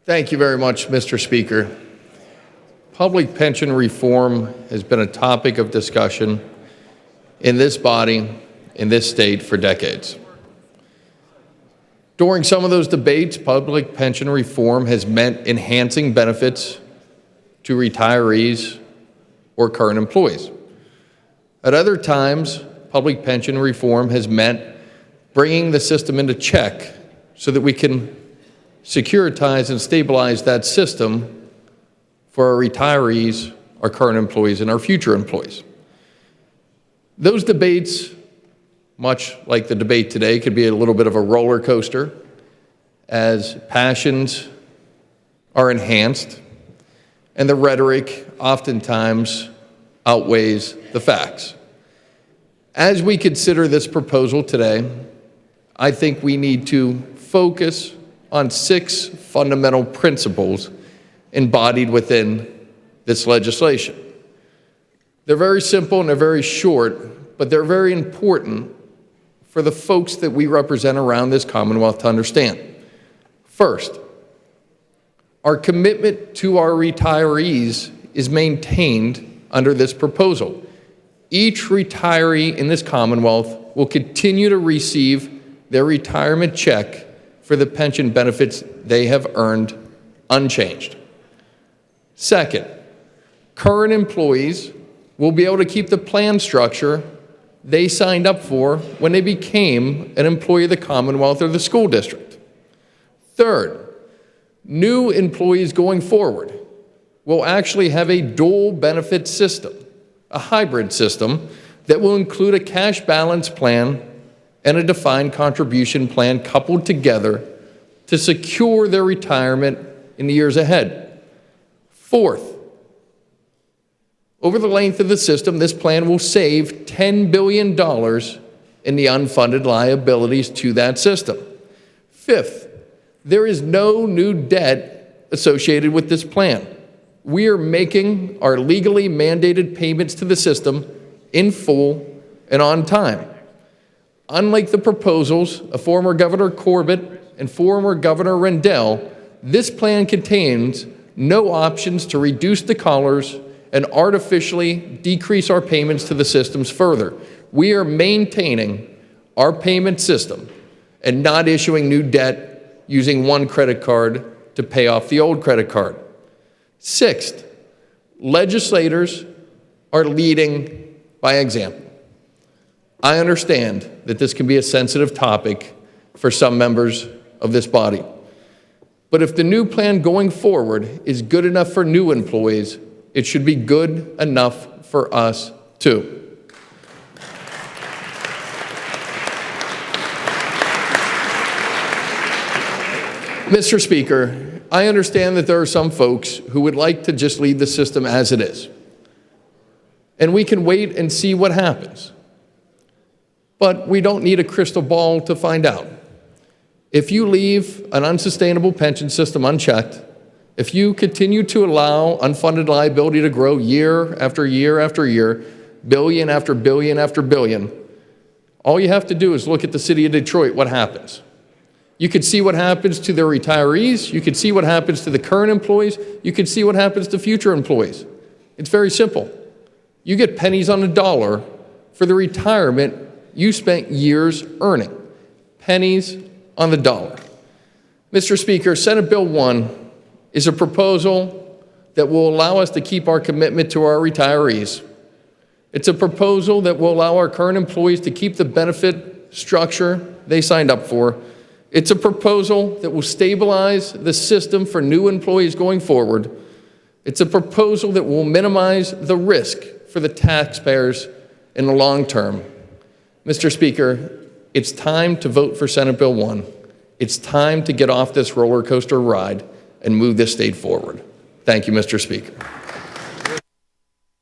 Thank you very much, Mr. Speaker. Public pension reform has been a topic of discussion in this body, in this state for decades. During some of those debates, public pension reform has meant enhancing benefits to retirees or current employees. At other times, public pension reform has meant bringing the system into check so that we can securitize and stabilize that system for our retirees, our current employees, and our future employees. Those debates, much like the debate today, could be a little bit of a roller coaster as passions are enhanced and the rhetoric oftentimes outweighs the facts. As we consider this proposal today, I think we need to focus on 6 fundamental principles embodied within this legislation. They're very simple and they're very short, but they're very important for the folks that we represent around this Commonwealth to understand. First, our commitment to our retirees is maintained under this proposal. Each retiree in this Commonwealth will continue to receive their retirement check for the pension benefits they have earned unchanged. Second, current employees will be able to keep the plan structure they signed up for when they became an employee of the Commonwealth or the school district. Third, new employees going forward will actually have a dual benefit system, a hybrid system that will include a cash balance plan and a defined contribution plan coupled together to secure their retirement in the years ahead. Fourth, over the length of the system, this plan will save $10 billion in the unfunded liabilities to that system. Fifth, there is no new debt associated with this plan. We are making our legally mandated payments to the system in full and on time. Unlike the proposals of former Governor Corbett and former Governor Rendell, this plan contains no options to reduce the collars and artificially decrease our payments to the systems further. We are maintaining our payment system and not issuing new debt using one credit card to pay off the old credit card. Sixth, legislators are leading by example. I understand that this can be a sensitive topic for some members of this body. But if the new plan going forward is good enough for new employees, it should be good enough for us too. Mr. Speaker, I understand that there are some folks who would like to just leave the system as it is. And we can wait and see what happens. But we don't need a crystal ball to find out. If you leave an unsustainable pension system unchecked, if you continue to allow unfunded liability to grow year after year after year, billion after billion after billion, all you have to do is look at the city of Detroit, what happens. You could see what happens to their retirees, you could see what happens to the current employees, you could see what happens to future employees. It's very simple. You get pennies on the dollar for the retirement you spent years earning. Pennies on the dollar. Mr. Speaker, Senate Bill 1 is a proposal that will allow us to keep our commitment to our retirees. It's a proposal that will allow our current employees to keep the benefit structure they signed up for. It's a proposal that will stabilize the system for new employees going forward. It's a proposal that will minimize the risk for the taxpayers in the long term. Mr. Speaker, it's time to vote for Senate Bill 1. It's time to get off this roller coaster ride and move this state forward. Thank you, Mr. Speaker.